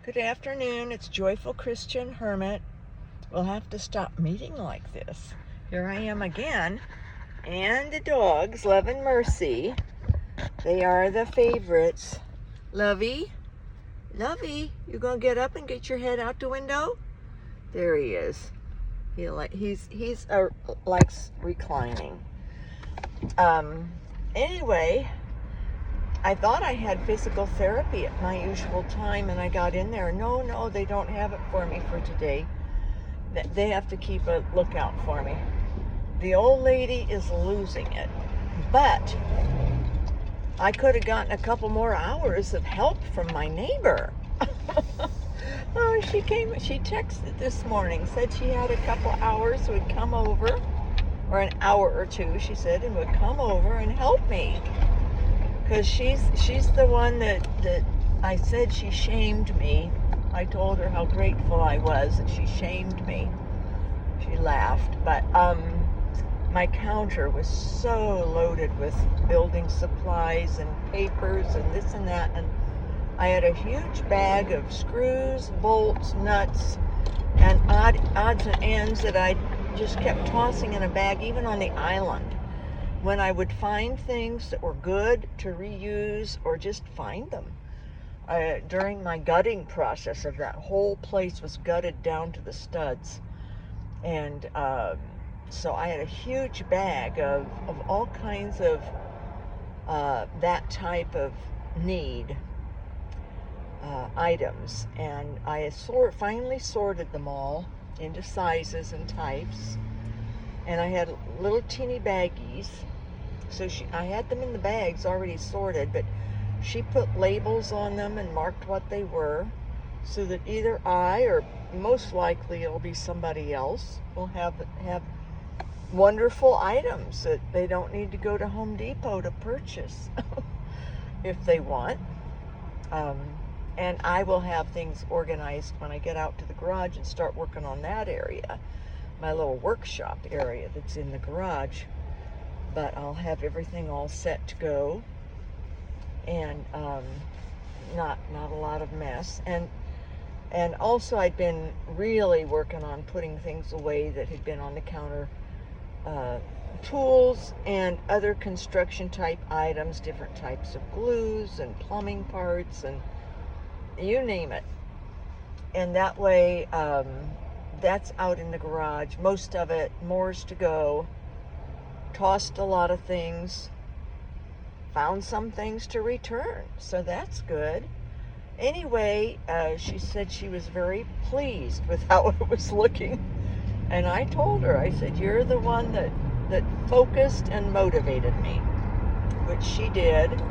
Good afternoon. It's Joyful Christian Hermit. We'll have to stop meeting like this. Here I am again. And the dogs, Love and Mercy. They are the favorites. Lovey, you gonna get up and get your head out the window? There he is. He's likes reclining. Anyway, I thought I had physical therapy at my usual time, and I got in there. No, they don't have it for me for today. They have to keep a lookout for me. The old lady is losing it, but I could have gotten a couple more hours of help from my neighbor. Oh, she texted this morning, said she had a couple hours, would come over, or an hour or two, she said, and would come over and help me. Because she's the one that I said she shamed me. I told her how grateful I was that she shamed me. She laughed, but my counter was so loaded with building supplies and papers and this and that, and I had a huge bag of screws, bolts, nuts, and odds and ends that I just kept tossing in a bag, even on the island. When I would find things that were good to reuse or just find them. During my gutting process of that whole place was gutted down to the studs. And so I had a huge bag of all kinds of that type of need items. And I finally sorted them all into sizes and types. And I had little teeny baggies. So I had them in the bags already sorted, but she put labels on them and marked what they were, so that either I, or most likely it'll be somebody else, will have wonderful items that they don't need to go to Home Depot to purchase if they want. And I will have things organized when I get out to the garage and start working on that area, my little workshop area that's in the garage. But I'll have everything all set to go, and not a lot of mess. And also I'd been really working on putting things away that had been on the counter, tools and other construction type items, different types of glues and plumbing parts and you name it. And that way, that's out in the garage. Most of it, more's to go. Tossed a lot of things, found some things to return, so that's good. Anyway, she said she was very pleased with how it was looking, and I told her, I said, you're the one that focused and motivated me, which she did.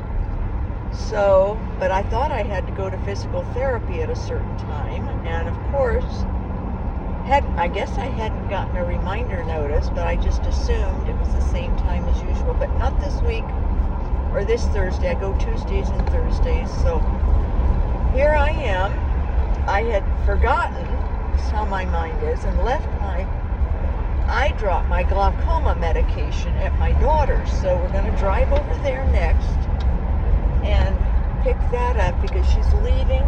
So, but I thought I had to go to physical therapy at a certain time, and of course, I guess I hadn't gotten a reminder notice, but I just assumed it was the same time as usual. But not this week or this Thursday. I go Tuesdays and Thursdays. So here I am. I had forgotten how my mind is and left I dropped my glaucoma medication at my daughter's. So we're going to drive over there next and pick that up because she's leaving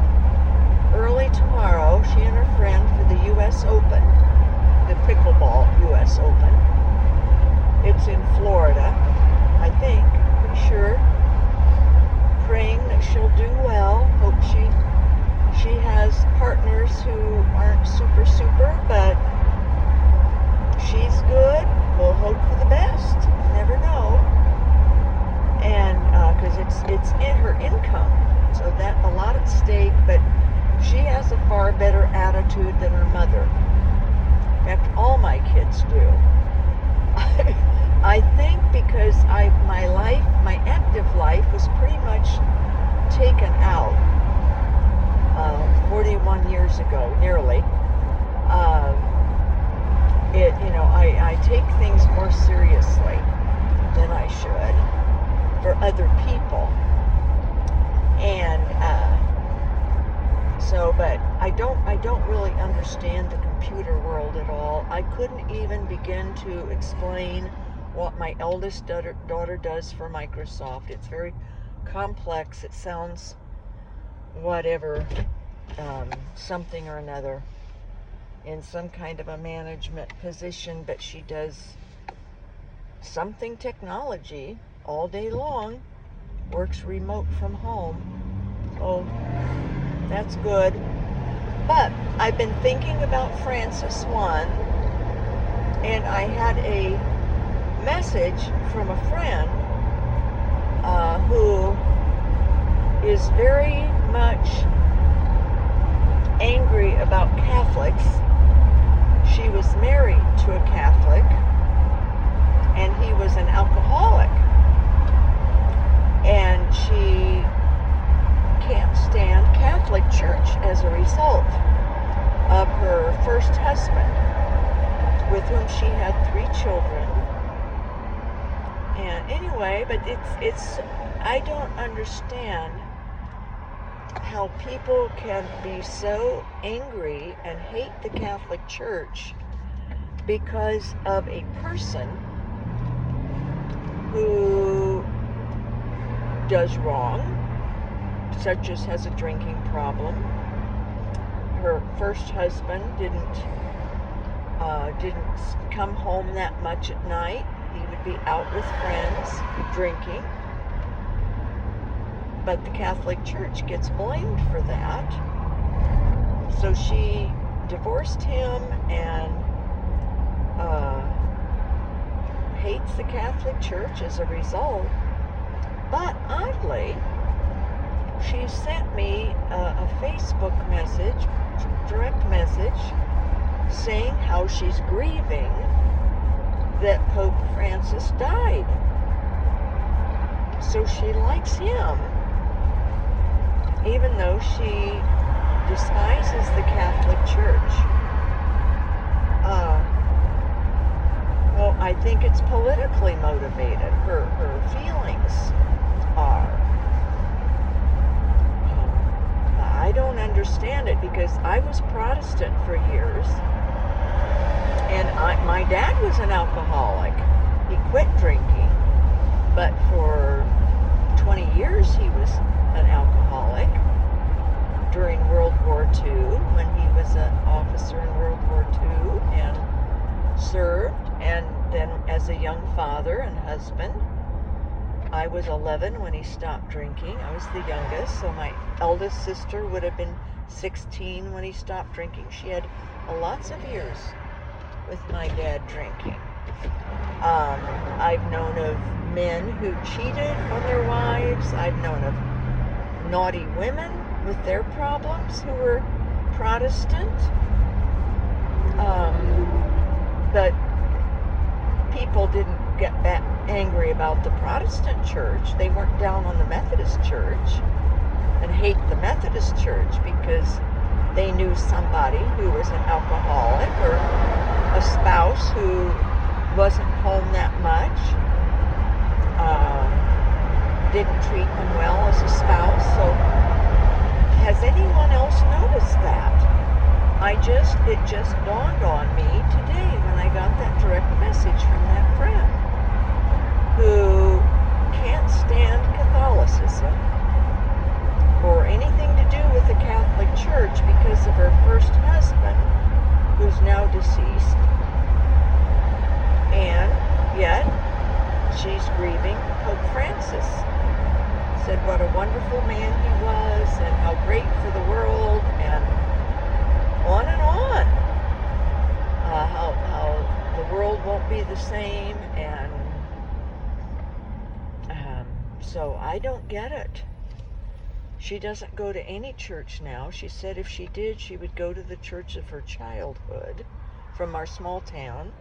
early tomorrow, she and her friend, for the U.S. Open, the pickleball U.S. Open. It's in Florida, I think, pretty sure. Praying that she'll do well. Hope she has partners who aren't super, but she's good. We'll hope for the best. You never know. And because it's in her income, so that a lot at stake, but she has a far better attitude than her mother. In fact, all my kids do. I think because my active life was pretty much taken out 41 years ago, nearly. I take things more seriously than I should for other people. And but I don't really understand the computer world at all. I couldn't even begin to explain what my eldest daughter does for Microsoft. It's very complex. It sounds whatever, something or another in some kind of a management position, but she does something technology all day long, works remote from home. So that's good. But I've been thinking about Francis 1, and I had a message from a friend who is very much angry about Catholics. She was married to a Catholic, and he was an alcoholic, and she can't stand Catholic Church as a result of her first husband, with whom she had 3 children. And anyway, but it's I don't understand how people can be so angry and hate the Catholic Church because of a person who does wrong, such as has a drinking problem. Her first husband didn't come home that much at night. He would be out with friends drinking. But the Catholic Church gets blamed for that. So she divorced him and hates the Catholic Church as a result. But oddly, she sent me a Facebook message, direct message, saying how she's grieving that Pope Francis died. So she likes him, even though she despises the Catholic Church. Well, I think it's politically motivated. Her feelings are. I don't understand it, because I was Protestant for years, and my dad was an alcoholic. He quit drinking, but for 20 years he was an alcoholic during World War II, when he was an officer in World War II and served, and then as a young father and husband. I was 11 when he stopped drinking. I was the youngest, so my eldest sister would have been 16 when he stopped drinking. She had lots of years with my dad drinking. I've known of men who cheated on their wives. I've known of naughty women with their problems who were Protestant. But people didn't get that angry about the Protestant church. They weren't down on the Methodist church and hate the Methodist church because they knew somebody who was an alcoholic, or a spouse who wasn't home that much, didn't treat them well as a spouse. So has anyone else noticed that? It just dawned on me today when I got that direct message from that friend who can't stand Catholicism or anything to do with the Catholic Church because of her first husband, who's now deceased, and yet she's grieving Pope Francis. Said what a wonderful man he was, and how great for the world, and on and on. How the world won't be the same, and so I don't get it. She doesn't go to any church now. She said if she did, she would go to the church of her childhood from our small town.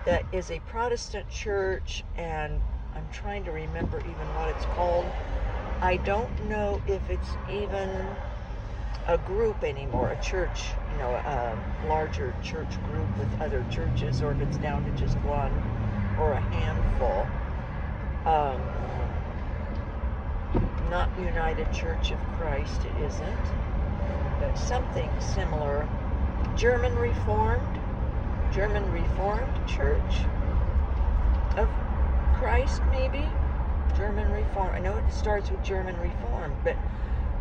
That is a Protestant church, and I'm trying to remember even what it's called. I don't know if it's even a group anymore, a church, a larger church group with other churches, or if it's down to just one or a handful. Not United Church of Christ, it isn't, but something similar. German Reformed Church of Christ, maybe? German Reformed. I know it starts with German Reformed, but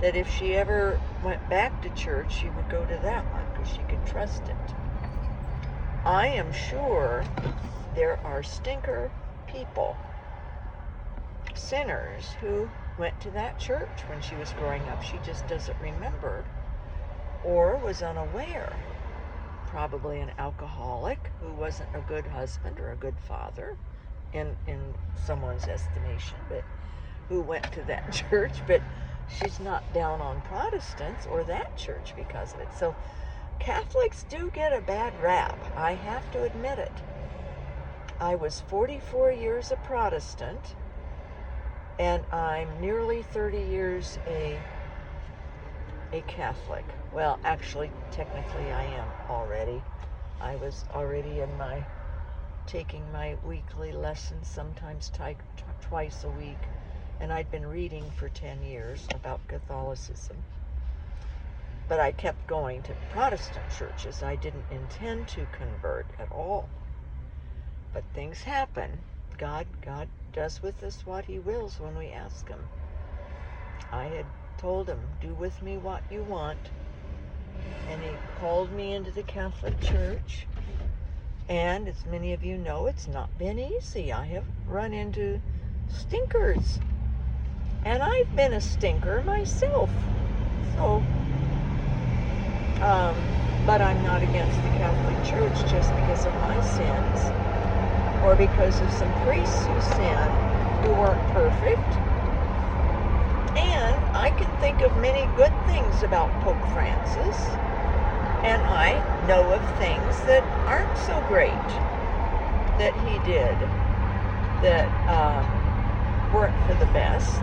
that if she ever went back to church, she would go to that one because she could trust it. I am sure there are stinker people, sinners, who went to that church when she was growing up. She just doesn't remember or was unaware. Probably an alcoholic who wasn't a good husband or a good father in someone's estimation, but who went to that church. But she's not down on Protestants or that church because of it. So Catholics do get a bad rap. I have to admit it. I was 44 years a Protestant, and I'm nearly 30 years a Catholic. Well, actually, technically I am already. I was already taking my weekly lessons, sometimes twice a week, and I'd been reading for 10 years about Catholicism. But I kept going to Protestant churches. I didn't intend to convert at all. But things happen. God does with us what he wills when we ask him. I had told him, do with me what you want. And he called me into the Catholic Church. And as many of you know, it's not been easy. I have run into stinkers. And I've been a stinker myself. So, but I'm not against the Catholic Church just because of my sins, or because of some priests who sinned, who weren't perfect. And I can think of many good things about Pope Francis, and I know of things that aren't so great that he did, that weren't for the best,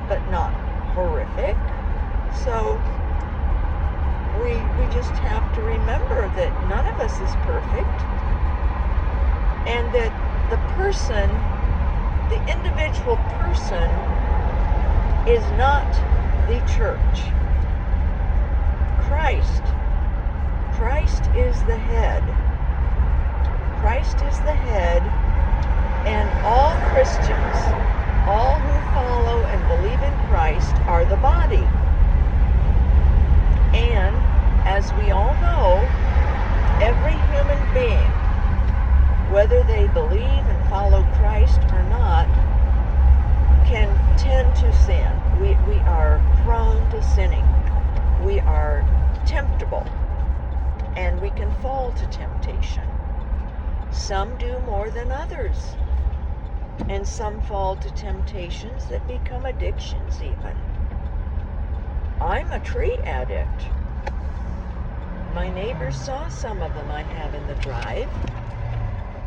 but not horrific. So we just have to remember that none of us is perfect, and that the person, the individual person, is not the church. Christ is the head. Christ is the head, and all Christians, all who follow and believe in Christ, are the body. And as we all know, every human being, whether they believe and follow Christ or not, can tend to sin. We are prone to sinning. We are temptable, and we can fall to temptation. Some do more than others, and some fall to temptations that become addictions even. I'm a tree addict. My neighbors saw some of them I have in the drive,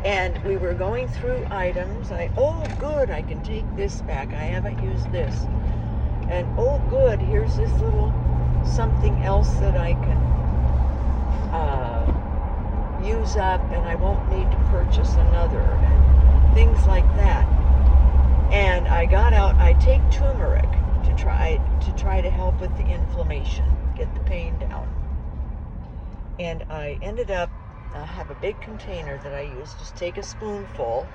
and we were going through items. Oh good, I can take this back. I haven't used this. And oh good, here's this little something else that I can use up, and I won't need to purchase another, and things like that. And I got out, I take turmeric to try to help with the inflammation, get the pain down. And I ended up, I have a big container that I use, just take a spoonful.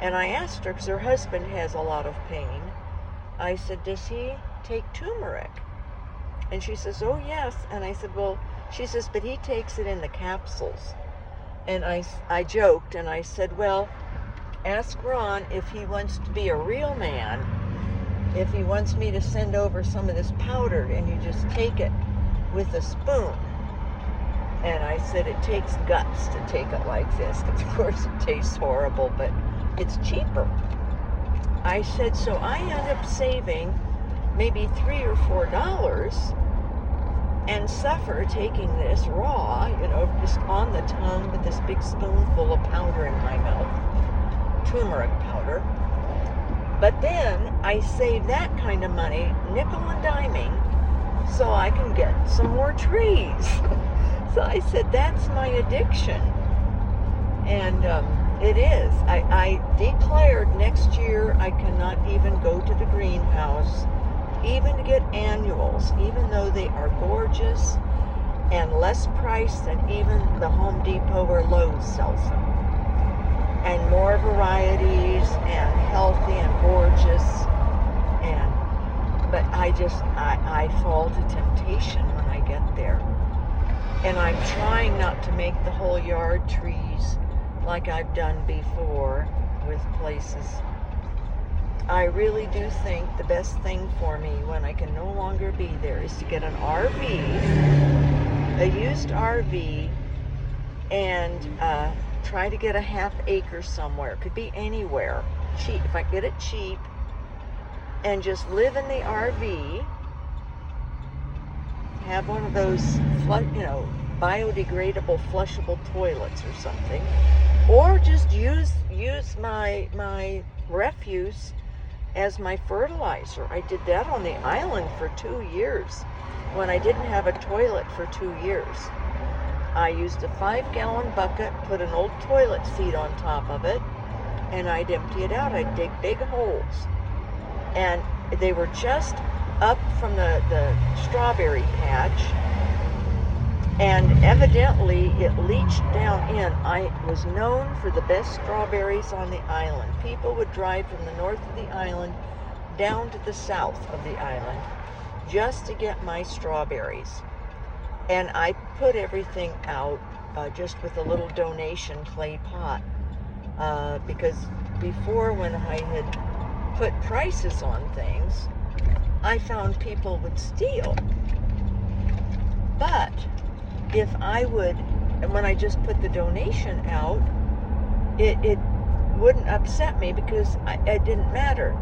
And I asked her, because her husband has a lot of pain, I said, does he take turmeric? And she says, oh yes. And I said, well, she says, but he takes it in the capsules. And I joked, and I said, well, ask Ron if he wants to be a real man, if he wants me to send over some of this powdered and you just take it with a spoon. And I said, it takes guts to take it like this, because of course it tastes horrible, but it's cheaper. I said, so I end up saving maybe $3 or $4 and suffer taking this raw, just on the tongue with this big spoonful of powder in my mouth, turmeric powder. But then I save that kind of money, nickel and diming, so I can get some more trees. So I said, that's my addiction. And it is. I declared next year I cannot even go to the greenhouse, even to get annuals, even though they are gorgeous and less priced than even the Home Depot or Lowe's sells them. And more varieties and healthy and gorgeous. And but I fall to temptation when I get there. And I'm trying not to make the whole yard trees like I've done before with places. I really do think the best thing for me when I can no longer be there is to get an RV, a used RV, and try to get a half acre somewhere. Could be anywhere. Cheap, if I get it cheap, and just live in the RV, have one of those, biodegradable, flushable toilets or something, or just use my refuse as my fertilizer. I did that on the island for 2 years when I didn't have a toilet for 2 years. I used a 5-gallon bucket, put an old toilet seat on top of it, and I'd empty it out. I'd dig big holes. And they were just up from the strawberry patch, and evidently it leached down in. I was known for the best strawberries on the island. People would drive from the north of the island down to the south of the island just to get my strawberries. And I put everything out just with a little donation clay pot, because before, when I had put prices on things, I found people would steal. But if I would, when I just put the donation out, it wouldn't upset me because it didn't matter.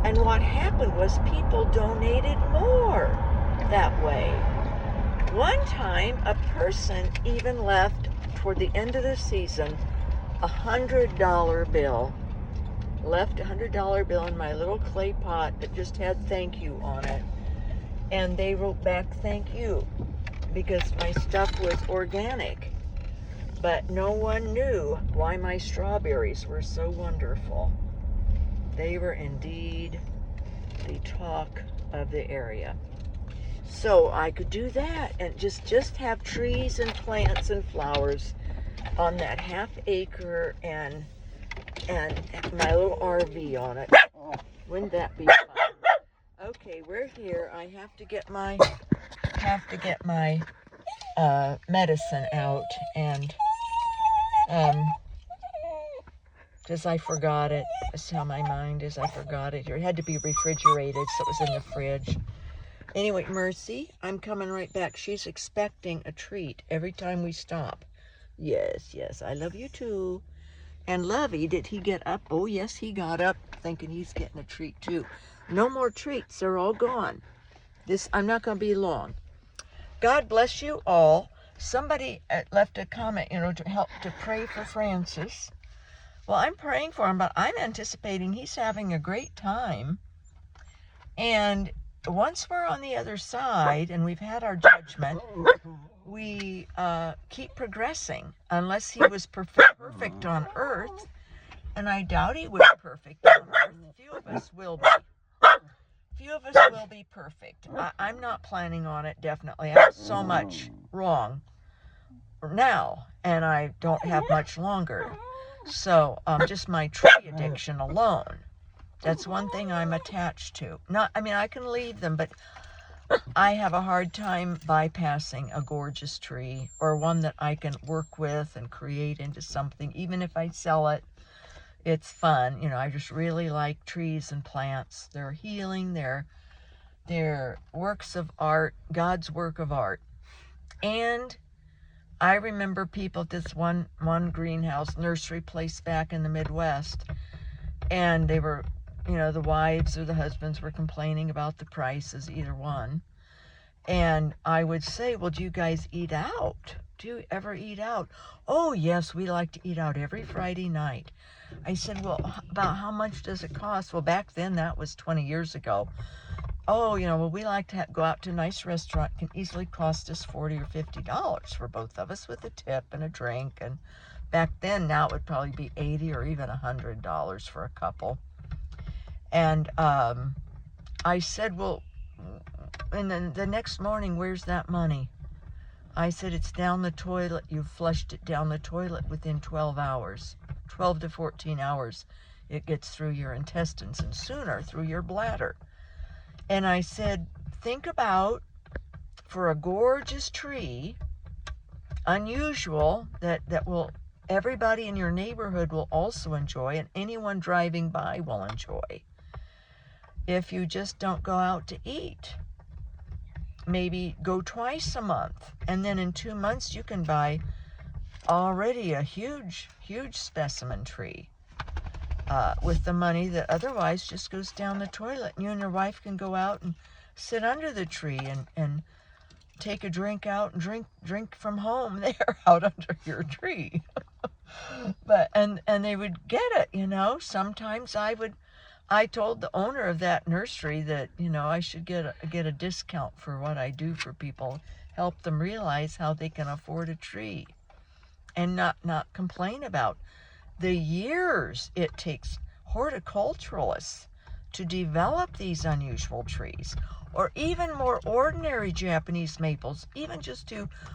And what happened was people donated more that way. One time, a person even left, toward the end of the season, $100 bill. Left a $100 bill in my little clay pot that just had thank you on it. And they wrote back thank you because my stuff was organic. But no one knew why my strawberries were so wonderful. They were indeed the talk of the area. So I could do that and just have trees and plants and flowers on that half acre and my little RV on it. Wouldn't that be fun? Okay, we're here. I have to get my medicine out, and just I forgot it. That's how my mind is. I forgot it. It had to be refrigerated, so it was in the fridge. Anyway, Mercy, I'm coming right back. She's expecting a treat every time we stop. Yes, I love you too. And Lovey, did he get up? Oh, yes, he got up thinking he's getting a treat too. No more treats. They're all gone. I'm not going to be long. God bless you all. Somebody left a comment, to pray for Francis. Well, I'm praying for him, but I'm anticipating he's having a great time. And once we're on the other side and we've had our judgment, we keep progressing, unless he was perfect on earth, and I doubt he was perfect on earth. Few of us will be. Few of us will be perfect. I'm not planning on it, definitely. I have so much wrong now, and I don't have much longer. So just my tree addiction alone, that's one thing I'm attached to. I can leave them, but I have a hard time bypassing a gorgeous tree, or one that I can work with and create into something. Even if I sell it, it's fun. I just really like trees and plants. They're healing. They're works of art, God's work of art. And I remember people at this one greenhouse nursery place back in the Midwest, and they were, the wives or the husbands were complaining about the prices, either one. And I would say, well, do you guys eat out? Do you ever eat out? Oh, yes, we like to eat out every Friday night. I said, well, about how much does it cost? Well, back then, that was 20 years ago. Oh, we like to go out to a nice restaurant. It can easily cost us $40 or $50 for both of us with a tip and a drink. And back then, now it would probably be $80 or even $100 for a couple. And I said, well, and then the next morning, where's that money? I said, it's down the toilet. You flushed it down the toilet within 12 hours. 12 to 14 hours, it gets through your intestines, and sooner through your bladder. And I said, think about, for a gorgeous tree, unusual, that will everybody in your neighborhood will also enjoy, and anyone driving by will enjoy. If you just don't go out to eat, maybe go twice a month, and then in 2 months you can buy already a huge specimen tree, with the money that otherwise just goes down the toilet. You and your wife can go out and sit under the tree and take a drink out and drink from home there out under your tree. But and they would get it, you know. Sometimes I told the owner of that nursery that, you know, I should get a discount for what I do for people, help them realize how they can afford a tree, and not complain about the years it takes horticulturalists to develop these unusual trees, or even more ordinary Japanese maples,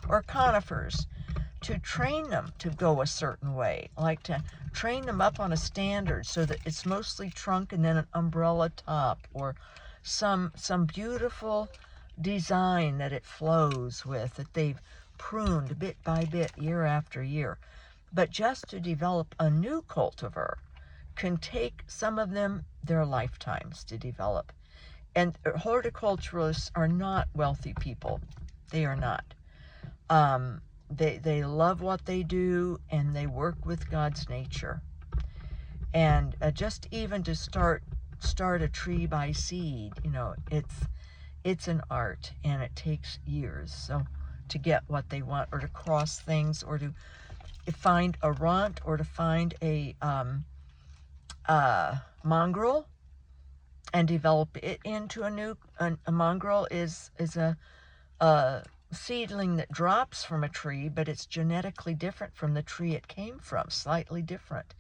or conifers, to train them to go a certain way, like to train them up on a standard so that it's mostly trunk and then an umbrella top, or some beautiful design that it flows with, that they've pruned bit by bit, year after year. But just to develop a new cultivar can take some of them their lifetimes to develop. And horticulturalists are not wealthy people. They are not. They love what they do, and they work with God's nature. And just even to start a tree by seed, you know, it's an art, and it takes years. So to get what they want, or to cross things, or to find a runt, or to find a mongrel and develop it into a mongrel is a seedling that drops from a tree, but it's genetically different from the tree it came from, slightly different.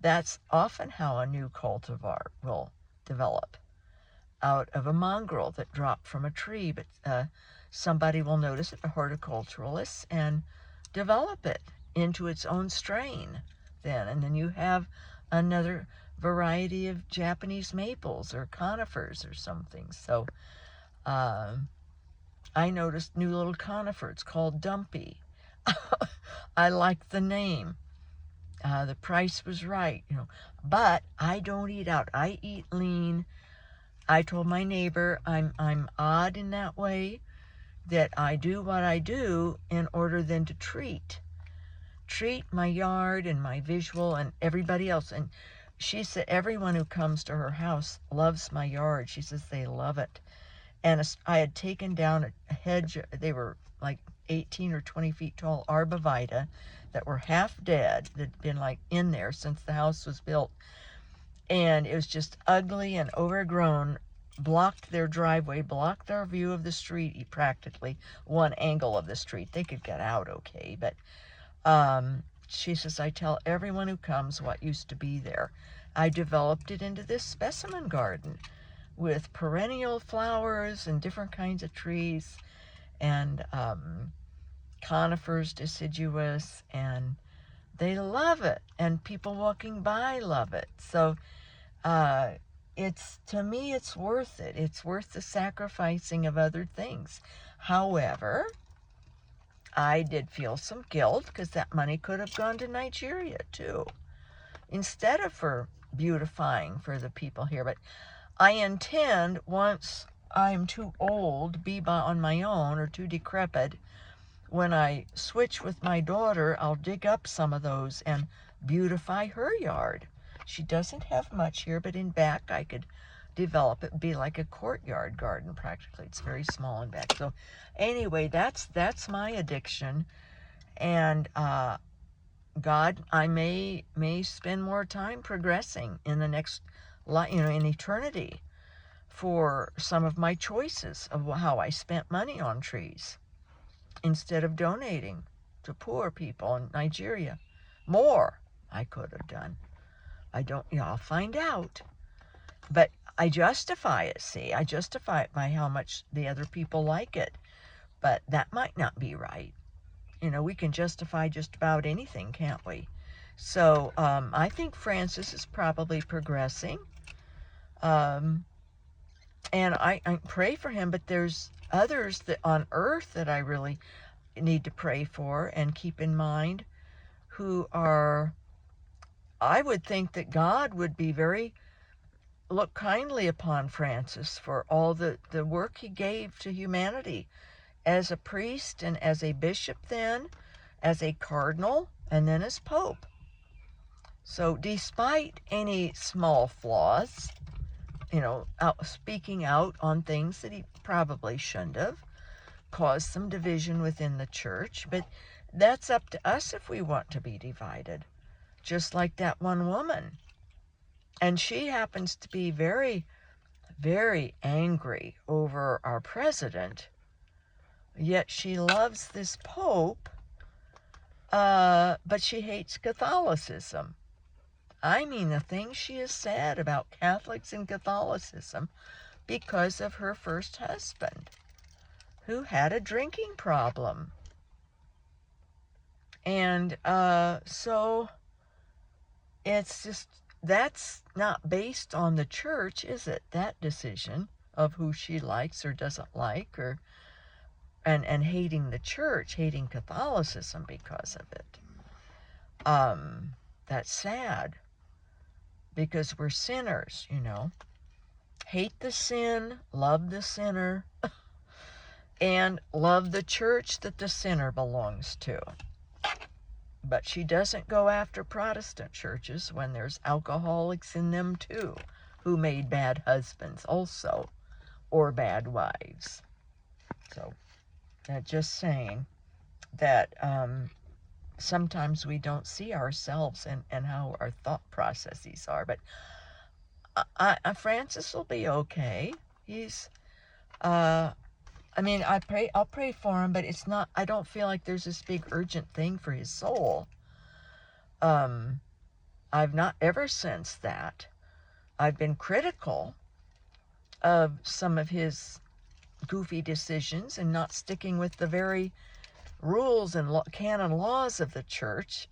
That's often how a new cultivar will develop, out of a mongrel that dropped from a tree, but somebody will notice it, a horticulturalist, and develop it into its own strain then, and then you have another variety of Japanese maples or conifers or something. So I noticed new little conifer. It's called Dumpy. I liked the name. The price was right, you know. But I don't eat out. I eat lean. I told my neighbor I'm odd in that way, that I do what I do in order then to treat my yard and my visual and everybody else. And she said everyone who comes to her house loves my yard. She says they love it. And I had taken down a hedge. They were like 18 or 20 feet tall arborvitae that were half dead, that had been like in there since the house was built. And it was just ugly and overgrown, blocked their driveway, blocked our view of the street, practically one angle of the street. They could get out okay, but she says, I tell everyone who comes what used to be there. I developed it into this specimen garden with perennial flowers and different kinds of trees, and conifers, deciduous, and they love it, and people walking by love it. So to me, it's worth it. It's worth the sacrificing of other things. However, I did feel some guilt, because that money could have gone to Nigeria too, instead of for beautifying for the people here. But I intend, once I'm too old, be on my own, or too decrepit, when I switch with my daughter, I'll dig up some of those and beautify her yard. She doesn't have much here, but in back I could develop it, be like a courtyard garden practically. It's very small in back. So anyway, that's my addiction. And God, I may spend more time progressing in the next, in eternity, for some of my choices of how I spent money on trees, instead of donating to poor people in Nigeria. More I could have done. I'll find out. But I justify it, see. I justify it by how much the other people like it. But that might not be right. You know, we can justify just about anything, can't we? So I think Francis is probably progressing. And I pray for him, but there's others that on earth that I really need to pray for and keep in mind, who are, I would think that God would be look kindly upon Francis for all the work he gave to humanity as a priest and as a bishop, then as a cardinal, and then as pope. So despite any small flaws, speaking out on things that he probably shouldn't have, caused some division within the church, but that's up to us if we want to be divided, just like that one woman. And she happens to be very, very angry over our president, yet she loves this pope, but she hates Catholicism. I mean, the things she has said about Catholics and Catholicism, because of her first husband, who had a drinking problem. And so it's just, that's not based on the church, is it? That decision of who she likes or doesn't like, or and hating the church, hating Catholicism because of it. That's sad, because we're sinners, Hate the sin, love the sinner, and love the church that the sinner belongs to. But she doesn't go after Protestant churches when there's alcoholics in them too, who made bad husbands also, or bad wives. So, just saying that sometimes we don't see ourselves and how our thought processes are. But Francis will be okay. He's, I'll pray for him, but it's not, I don't feel like there's this big urgent thing for his soul. I've not ever sensed that. I've been critical of some of his goofy decisions and not sticking with the very rules and canon laws of the church,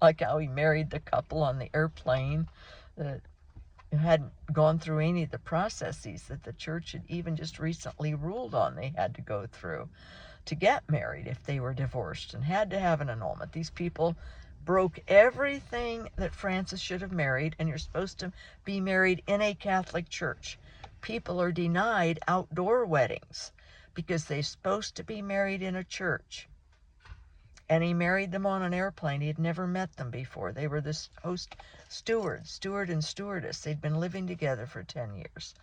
like how he married the couple on the airplane that hadn't gone through any of the processes that the church had even just recently ruled on they had to go through to get married if they were divorced, and had to have an annulment. These people broke everything that Francis should have married, and you're supposed to be married in a Catholic church. People are denied outdoor weddings because they're supposed to be married in a church. And he married them on an airplane. He had never met them before. They were the steward and stewardess. They'd been living together for 10 years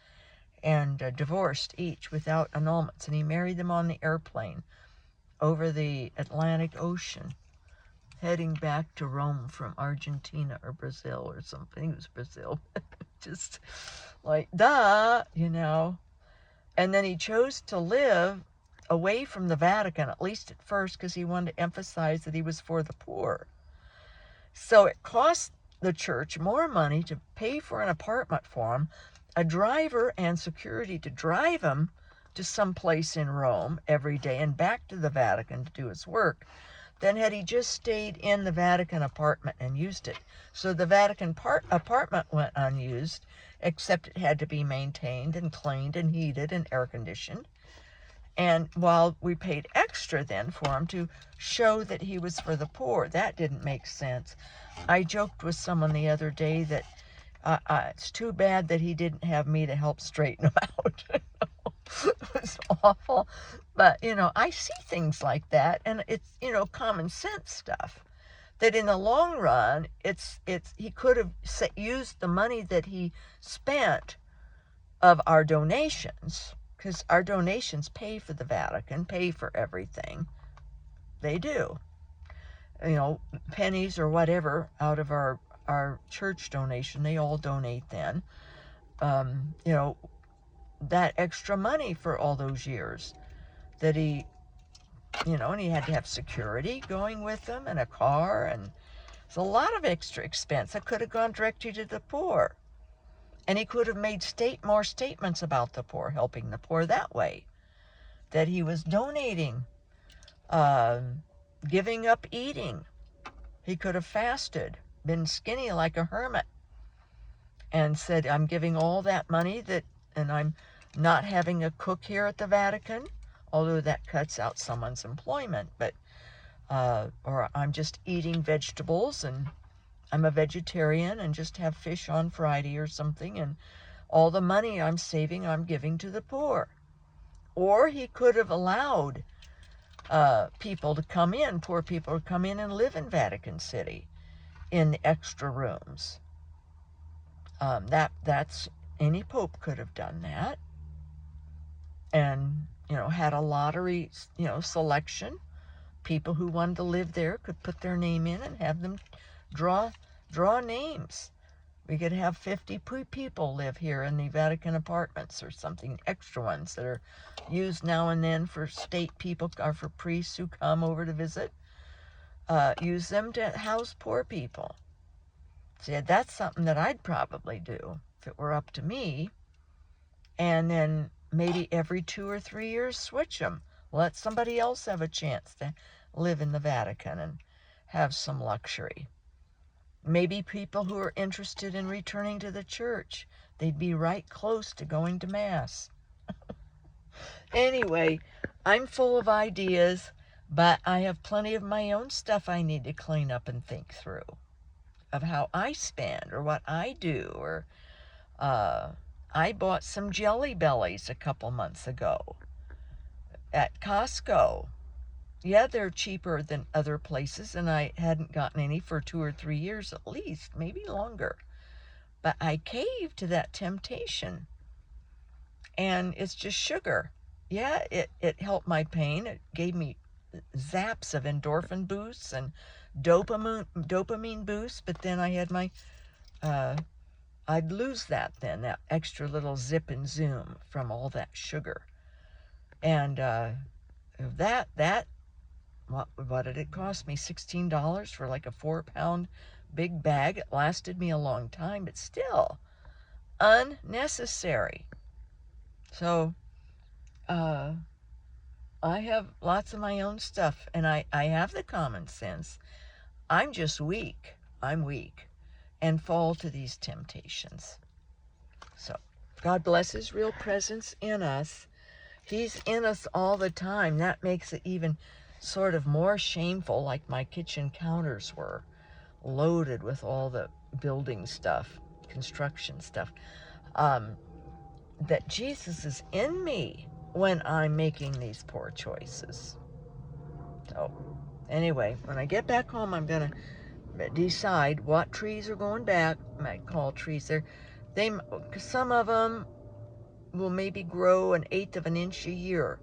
and divorced each without annulments. And he married them on the airplane over the Atlantic Ocean, heading back to Rome from Argentina or Brazil or something. It was Brazil. Just like, duh, And then he chose to live away from the Vatican, at least at first, because he wanted to emphasize that he was for the poor. So it cost the church more money to pay for an apartment for him, a driver and security to drive him to some place in Rome every day and back to the Vatican to do his work, than had he just stayed in the Vatican apartment and used it. So the Vatican apartment went unused, except it had to be maintained and cleaned and heated and air conditioned. And while we paid extra then for him to show that he was for the poor, that didn't make sense. I joked with someone the other day that it's too bad that he didn't have me to help straighten him out. It was awful. But, I see things like that, and it's, common sense stuff. That in the long run, he could have used the money that he spent of our donations, because our donations pay for the Vatican, pay for everything. They do. Pennies or whatever out of our church donation, they all donate then. That extra money for all those years that he, and he had to have security going with him and a car, and it's a lot of extra expense that could have gone directly to the poor. And he could have made more statements about the poor, helping the poor that way. That he was donating, giving up eating. He could have fasted, been skinny like a hermit, and said, I'm giving all that money and I'm not having a cook here at the Vatican, although that cuts out someone's employment, but or I'm just eating vegetables and I'm a vegetarian and just have fish on Friday or something, and all the money I'm saving I'm giving to the poor. Or he could have allowed people to come in, poor people to come in and live in Vatican City in the extra rooms. That's any pope could have done that, and had a lottery selection. People who wanted to live there could put their name in and have them draw names. We could have 50 people live here in the Vatican apartments or something, extra ones that are used now and then for state people or for priests who come over to visit. Use them to house poor people. See, that's something that I'd probably do if it were up to me. And then maybe every 2 or 3 years switch them. Let somebody else have a chance to live in the Vatican and have some luxury. Maybe people who are interested in returning to the church. They'd be right close to going to Mass. Anyway, I'm full of ideas, but I have plenty of my own stuff I need to clean up and think through of how I spend or what I do. Or I bought some Jelly Bellies a couple months ago at Costco. Yeah, they're cheaper than other places, and I hadn't gotten any for 2 or 3 years at least, maybe longer. But I caved to that temptation. And it's just sugar. Yeah, it helped my pain. It gave me zaps of endorphin boosts and dopamine boosts, but then I had my, I'd lose that then, that extra little zip and zoom from all that sugar. And what did it cost me? $16 for like a 4-pound big bag. It lasted me a long time, but still unnecessary. So I have lots of my own stuff, and I have the common sense. I'm just weak. I'm weak and fall to these temptations. So God bless his real presence in us. He's in us all the time. That makes it even sort of more shameful, like my kitchen counters were loaded with all the building stuff, construction stuff, that Jesus is in me when I'm making these poor choices. So anyway, when I get back home, I'm going to decide what trees are going back. I might call trees there. Some of them will maybe grow 1/8 of an inch a year.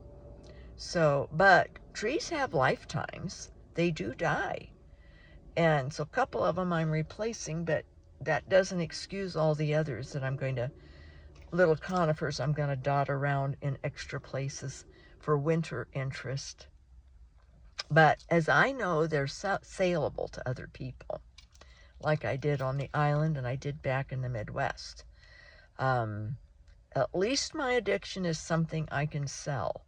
So, but trees have lifetimes. They do die. And so a couple of them I'm replacing, but that doesn't excuse all the others that I'm going to, little conifers I'm going to dot around in extra places for winter interest. But as I know, they're saleable to other people, like I did on the island and I did back in the Midwest. At least my addiction is something I can sell.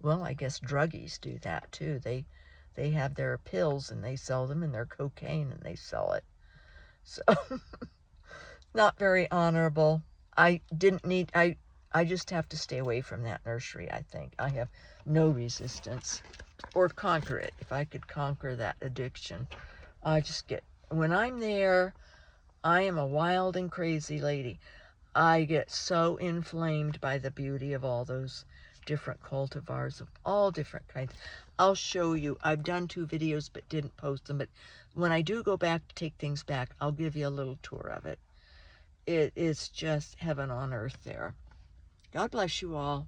Well, I guess druggies do that too. They have their pills and they sell them, and their cocaine and they sell it. So not very honorable. I just have to stay away from that nursery, I think. I have no resistance. Or conquer it. If I could conquer that addiction. When I'm there, I am a wild and crazy lady. I get so inflamed by the beauty of all those different cultivars of all different kinds. I'll show you. I've done 2 videos but didn't post them. But when I do go back to take things back, I'll give you a little tour of it. It is just heaven on earth there. God bless you all.